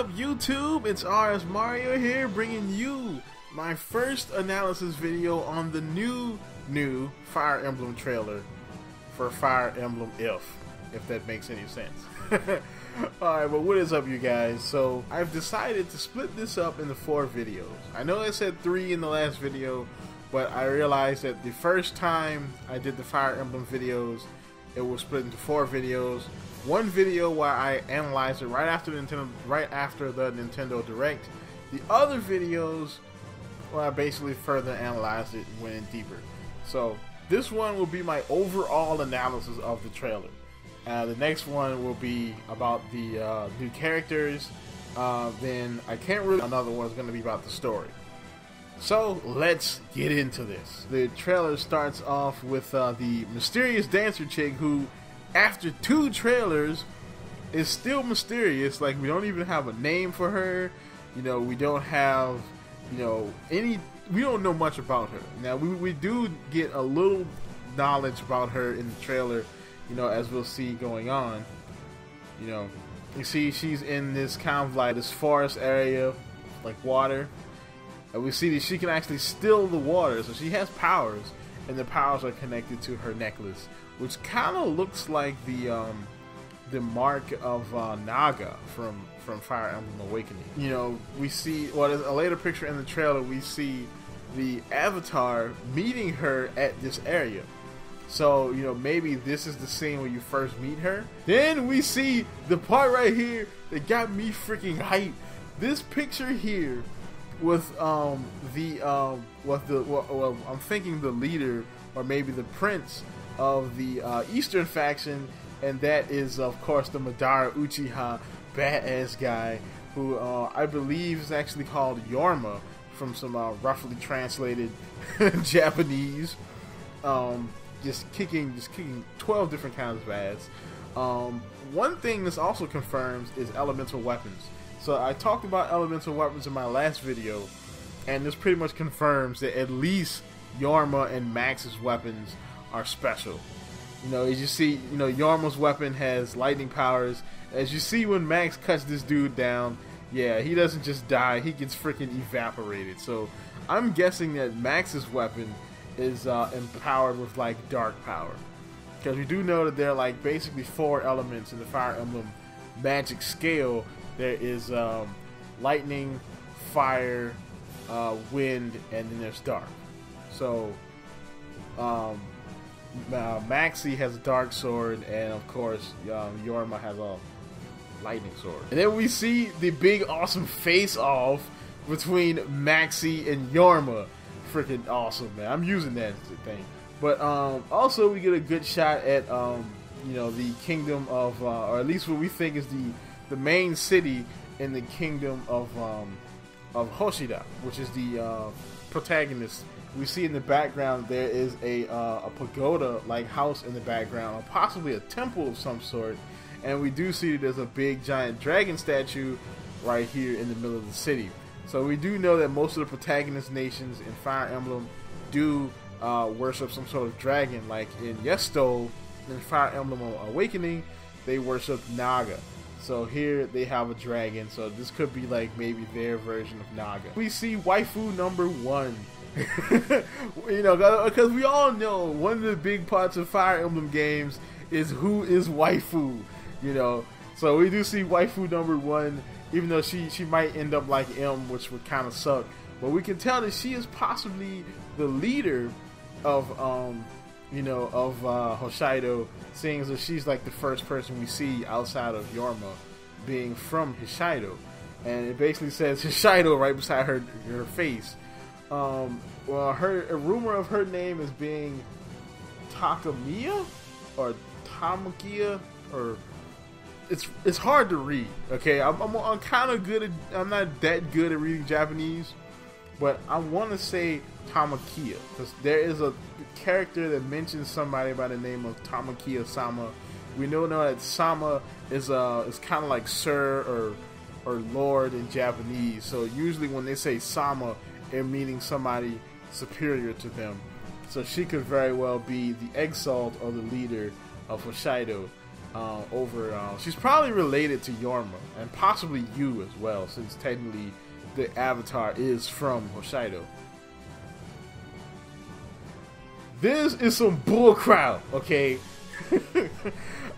up, YouTube? It's RSMario here, bringing you my first analysis video on the new Fire Emblem trailer for Fire Emblem if that makes any sense. Alright, but what is up, you guys? So, I've decided to split this up into 4 videos. I know I said 3 in the last video, but I realized that the first time I did the Fire Emblem videos, it was split into 4 videos. One video where I analyzed it right after the Nintendo Direct. The other videos where I basically further analyzed it and went in deeper. So this one will be my overall analysis of the trailer. The next one will be about the new characters. Then I can't really. Another one is going to be about the story. So let's get into this. The trailer starts off with the mysterious dancer chick who, after 2 trailers, is still mysterious. Like, we don't even have a name for her. You know, we don't have, you know, we don't know much about her. Now, we do get a little knowledge about her in the trailer, you know, as we'll see going on. You know, you see she's in this kind of like this forest area, like water. And we see that she can actually still the water, so she has powers, and the powers are connected to her necklace, which kind of looks like the mark of Naga from Fire Emblem Awakening. You know, we see, well, there's a later picture in the trailer, we see the avatar meeting her at this area. So, you know, maybe this is the scene where you first meet her. Then we see the part right here that got me freaking hyped. This picture here with I'm thinking the leader, or maybe the prince of the Eastern faction, and that is of course the Madara Uchiha badass guy, who I believe is actually called Yorma from some roughly translated Japanese. Just kicking 12 different kinds of ass. One thing this also confirms is elemental weapons. So I talked about elemental weapons in my last video, and this pretty much confirms that at least Yorma and Max's weapons are special. You know, as you see, you know, Yorma's weapon has lightning powers. As you see when Max cuts this dude down, yeah, he doesn't just die, he gets freaking evaporated. So I'm guessing that Max's weapon is empowered with like dark power. Because we do know that there are like basically 4 elements in the Fire Emblem magic scale. There is lightning, fire, wind, and then there's dark. So Maxie has a dark sword, and of course Yorma has a lightning sword. And then we see the big awesome face off between Maxie and Yorma. Freaking awesome, man. I'm using that thing. But also we get a good shot at you know, the kingdom of or at least what we think is the main city in the kingdom of Hoshido, which is the protagonist. We see in the background there is a pagoda-like house in the background, or possibly a temple of some sort, and we do see there's a big giant dragon statue right here in the middle of the city. So we do know that most of the protagonist nations in Fire Emblem do worship some sort of dragon, like in Yesto, in Fire Emblem Awakening, they worship Naga. So here they have a dragon, so this could be like maybe their version of Naga. We see waifu number 1. You know, because we all know one of the big parts of Fire Emblem games is who is waifu, you know. So we do see waifu number 1, even though she might end up like M, which would kind of suck. But we can tell that she is possibly the leader of you know, of Hoshido, seeing as she's like the first person we see outside of Yorma being from Hoshido. And it basically says Hoshido right beside her face. Well, a rumor of her name is being Takamiya or Tamakia, or it's hard to read. Okay, I'm kind of good at, I'm not that good at reading Japanese, but I want to say Tamakia, because there is a character that mentions somebody by the name of Tamakia-sama. We know now that Sama is kind of like sir or lord in Japanese. So usually when they say Sama, they're meaning somebody superior to them. So she could very well be the exalt or the leader of Hoshido. over. She's probably related to Yorma and possibly you as well, since technically the avatar is from Hoshido. This is some bullcrap, okay?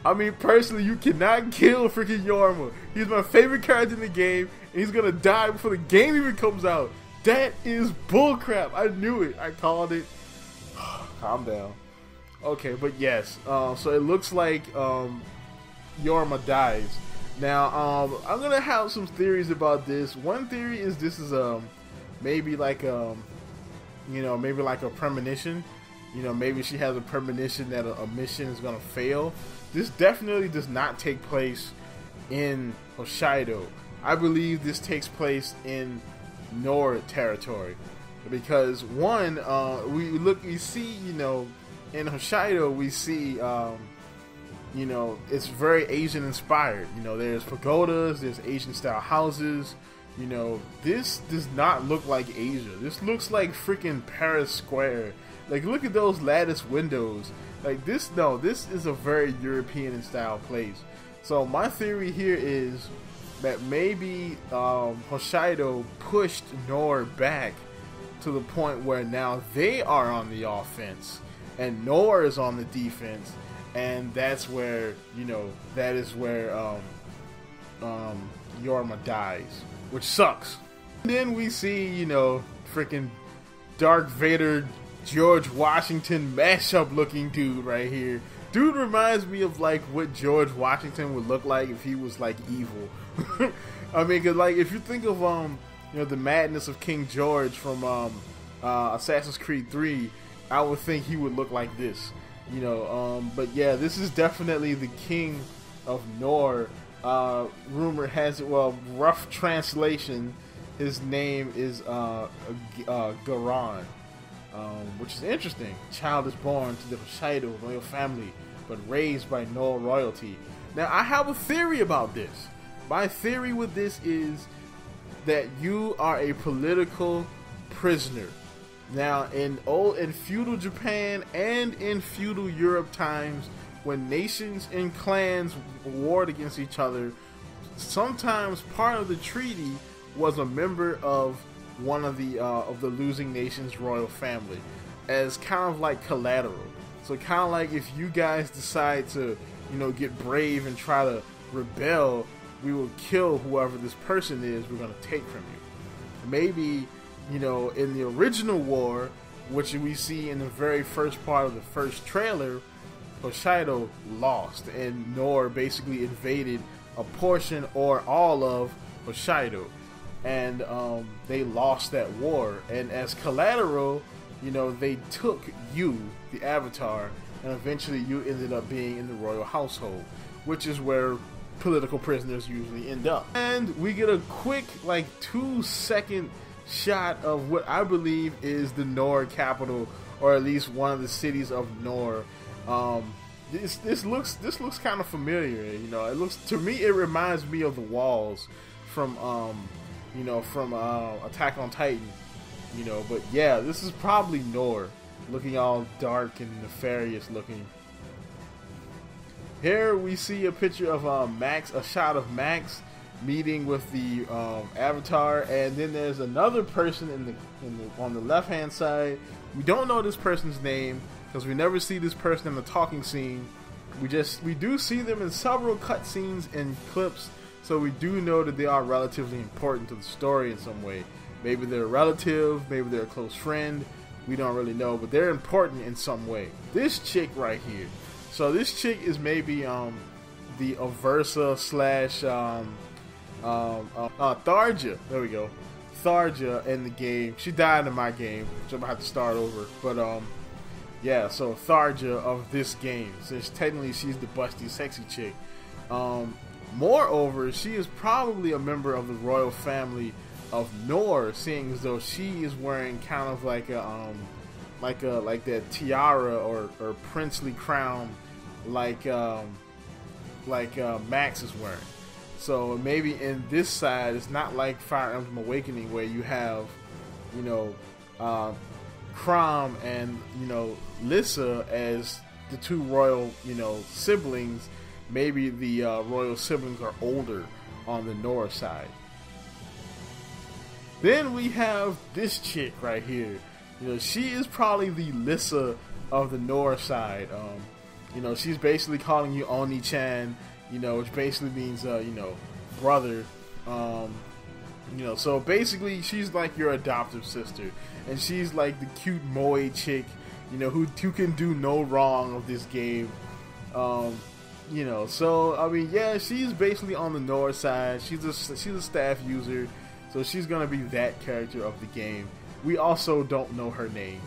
I mean, personally, you cannot kill freaking Yorma. He's my favorite character in the game, and he's gonna die before the game even comes out. That is bullcrap. I knew it. I called it. Calm down. Okay, but yes. So it looks like Yorma dies. Now, I'm gonna have some theories about this. One theory is this is maybe like maybe like a premonition. Maybe she has a premonition that a mission is gonna fail. This definitely does not take place in Hoshido. I believe this takes place in Nohr territory, because one, we see, in Hoshido we see, it's very Asian inspired. There's pagodas, there's Asian style houses. This does not look like Asia. This looks like freaking Paris Square. Like, look at those lattice windows. Like, this is a very European style place. So my theory here is that maybe Hoshido pushed Nohr back to the point where now they are on the offense and Nohr is on the defense, and that's where, that is where Yorma dies, which sucks. And then we see, freaking Darth Vader, George Washington mashup looking dude right here. Dude reminds me of like what George Washington would look like if he was like evil. I mean, cause like if you think of the madness of King George from Assassin's Creed 3, I would think he would look like this. But yeah, this is definitely the king of Nohr. Rumor has it, well, rough translation, his name is Garan. Which is interesting. Child is born to the Hoshido royal family, but raised by Nohr royalty. Now, I have a theory about this. My theory with this is that you are a political prisoner. Now, in feudal Japan and in feudal Europe times, when nations and clans warred against each other, sometimes part of the treaty was a member of one of the losing nation's royal family, as kind of like collateral. So kind of like if you guys decide to, get brave and try to rebel, we will kill whoever this person is we're going to take from you. Maybe, in the original war, which we see in the very first part of the first trailer, Hoshido lost and Nohr basically invaded a portion or all of Hoshido. And they lost that war, and as collateral, they took you, the avatar, and eventually you ended up being in the royal household, which is where political prisoners usually end up. And we get a quick, like, 2-second shot of what I believe is the Nohr capital, or at least one of the cities of Nohr. This looks kind of familiar. It looks, to me, it reminds me of the walls from Attack on Titan, but yeah, this is probably Nohr, looking all dark and nefarious looking. Here we see a picture of Max, a shot of Max meeting with the avatar, and then there's another person on the left hand side. We don't know this person's name because we never see this person in the talking scene. We do see them in several cutscenes and clips. So we do know that they are relatively important to the story in some way. Maybe they're a relative, maybe they're a close friend. We don't really know, but they're important in some way. This chick right here. So this chick is maybe the Aversa slash Tharja. There we go. Tharja in the game. She died in my game, which I'm gonna have to start over. But yeah, so Tharja of this game, since technically she's the busty sexy chick. Moreover, she is probably a member of the royal family of Nohr, seeing as though she is wearing kind of like that tiara or princely crown, like Max is wearing. So maybe in this side, it's not like Fire Emblem Awakening where you have, Chrom and Lissa as the two royal, siblings. maybe the royal siblings are older on the Nohr side. Then we have this chick right here. You know, she is probably the Lissa of the Nohr side. You know, she's basically calling you Oni-chan, you know, which basically means, you know, brother. You know, so basically she's like your adoptive sister, and she's like the cute moe chick, you know, who can do no wrong of this game. You know, so I mean, yeah, she's basically on the Nohr side. She's a staff user, so she's gonna be that character of the game. We also don't know her name.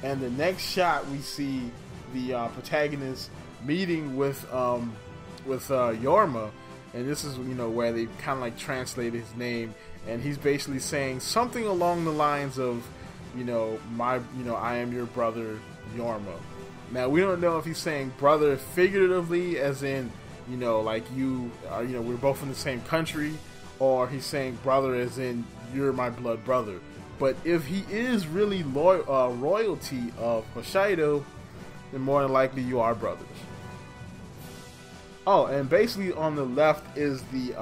And the next shot, we see the protagonist meeting with Yorma, and this is, you know, where they kind of like translated his name, and he's basically saying something along the lines of, you know, I am your brother Yorma. Now we don't know if he's saying brother figuratively, as in, you know, like you are, you know, we're both in the same country, or he's saying brother as in you're my blood brother. But if he is really royalty of Hoshido, then more than likely you are brothers. Oh, and basically on the left is the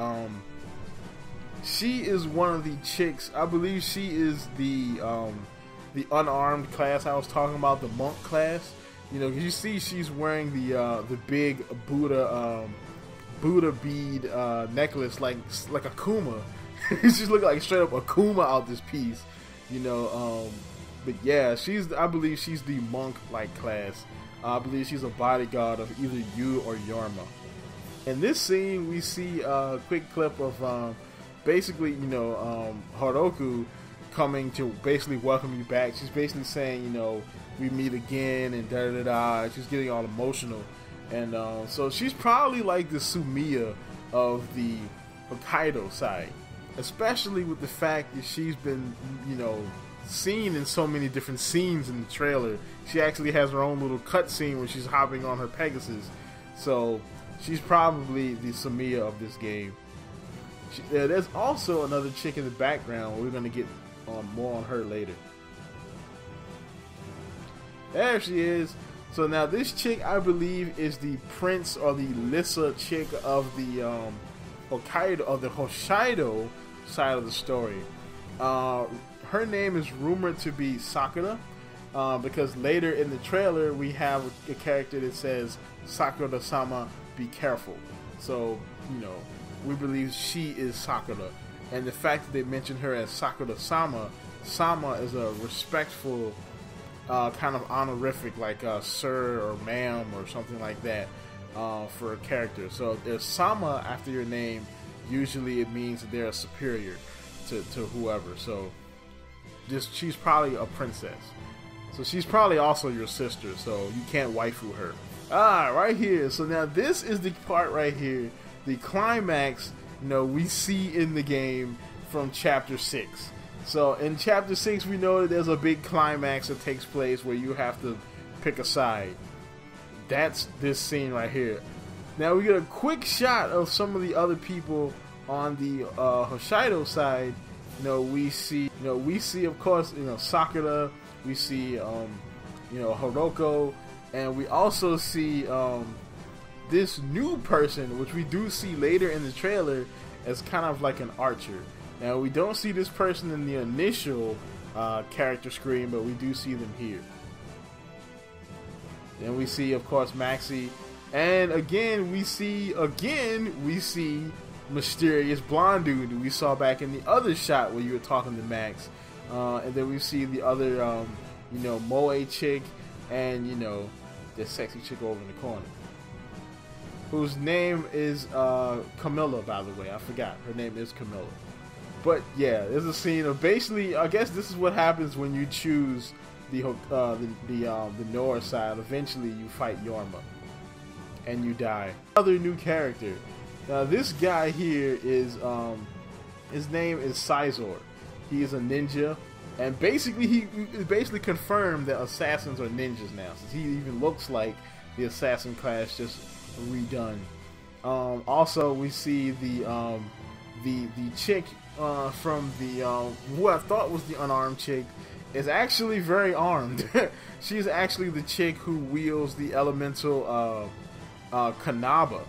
she is one of the chicks. I believe she is the unarmed class I was talking about, the monk class. You know, you see she's wearing the big Buddha bead necklace, like Akuma. She's looking like straight up Akuma out this piece. You know, but yeah, I believe she's the monk-like class. I believe she's a bodyguard of either you or Yorma. In this scene, we see a quick clip of basically, you know, Haruko coming to basically welcome you back. She's basically saying, you know, we meet again and da da da. She's getting all emotional, and so she's probably like the Sumiya of the Hokkaido side. Especially with the fact that she's been, you know, seen in so many different scenes in the trailer. She actually has her own little cutscene where she's hopping on her Pegasus. So she's probably the Sumiya of this game. There's also another chick in the background. We're going to get more on her later. There she is. So now this chick, I believe, is the prince or the Lissa chick of the Hoshido side of the story. Her name is rumored to be Sakura, because later in the trailer we have a character that says Sakura-sama, be careful. So, you know, we believe she is Sakura, and the fact that they mention her as Sakura-sama, Sama is a respectful kind of honorific, like sir or ma'am or something like that, for a character. So if there's Sama after your name, usually it means that they're a superior to whoever. So she's probably a princess. So she's probably also your sister, so you can't waifu her. Right here. So now this is the part right here, the climax, you know, we see in the game from Chapter 6. So in Chapter 6, we know that there's a big climax that takes place where you have to pick a side. That's this scene right here. Now we get a quick shot of some of the other people on the Hoshido side. We see of course, Sakura. We see Haruko, and we also see this new person, which we do see later in the trailer as kind of like an archer. Now we don't see this person in the initial character screen, but we do see them here. Then we see, of course, Maxi, and again we see mysterious blonde dude that we saw back in the other shot where you were talking to Max, and then we see the other moe chick, and the sexy chick over in the corner, whose name is Camilla, by the way. I forgot her name is Camilla. But yeah, there's a scene of basically, I guess this is what happens when you choose the Nohr side. Eventually you fight Yorma and you die. Another new character. Now this guy here is his name is Sizor. He is a ninja, and basically he basically confirmed that assassins are ninjas now, since he even looks like the assassin class just redone. Also we see the chick from the who I thought was the unarmed chick is actually very armed. She's actually the chick who wields the elemental Kanaba,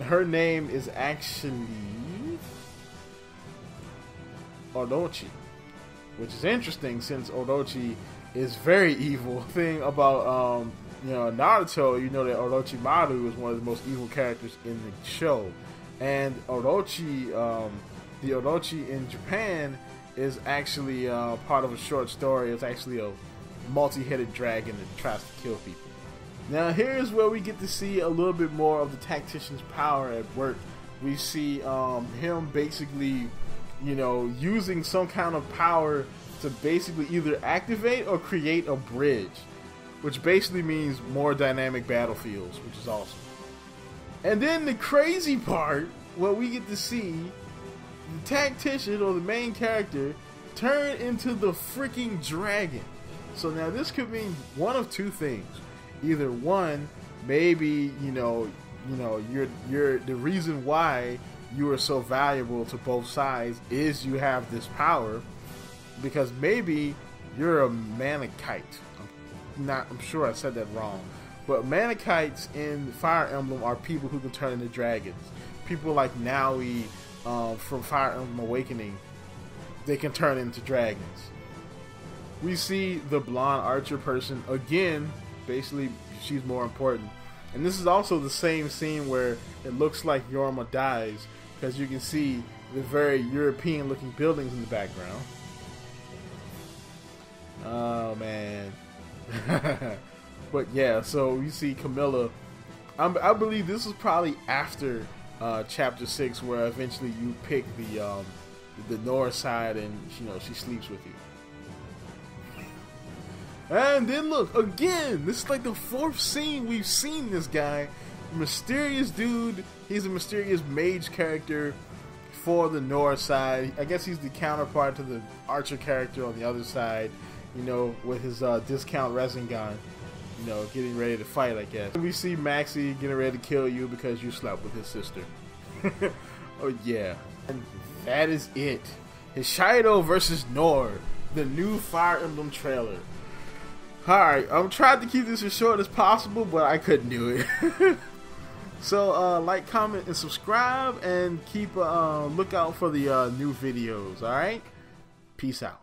Her name is actually Orochi, which is interesting since Orochi is very evil. Thing about you know, Naruto, you know that Orochimaru is one of the most evil characters in the show, and Orochi, the Orochi in Japan is actually part of a short story. It's actually a multi-headed dragon that tries to kill people. Now here's where we get to see a little bit more of the tactician's power at work. We see him basically, you know, using some kind of power to basically either activate or create a bridge, which basically means more dynamic battlefields, which is awesome. And then the crazy part, where we get to see the tactician, or the main character, turn into the freaking dragon. So now this could mean one of two things. Either one, maybe you're the reason why you are so valuable to both sides is you have this power, because maybe you're a Manakite. I'm sure I said that wrong, but Manakites in Fire Emblem are people who can turn into dragons. People like Naui from Fire Emblem Awakening, they can turn into dragons. We see the blonde archer person again. Basically, she's more important. And this is also the same scene where it looks like Yorma dies, because you can see the very European looking buildings in the background. Oh man. But yeah, so you see Camilla. I believe this is probably after chapter 6, where eventually you pick the Nohr side, and you know, she sleeps with you. And then look, again, this is like the 4th scene we've seen this guy. Mysterious dude. He's a mysterious mage character for the Nohr side. I guess he's the counterpart to the archer character on the other side, you know, with his discount Rasengan, you know, getting ready to fight, I guess. We see Maxie getting ready to kill you because you slept with his sister. Oh yeah. And that is it. Hoshido versus Nohr, the new Fire Emblem trailer. Alright, I'm trying to keep this as short as possible, but I couldn't do it. So, like, comment, and subscribe, and keep a lookout for the new videos, alright? Peace out.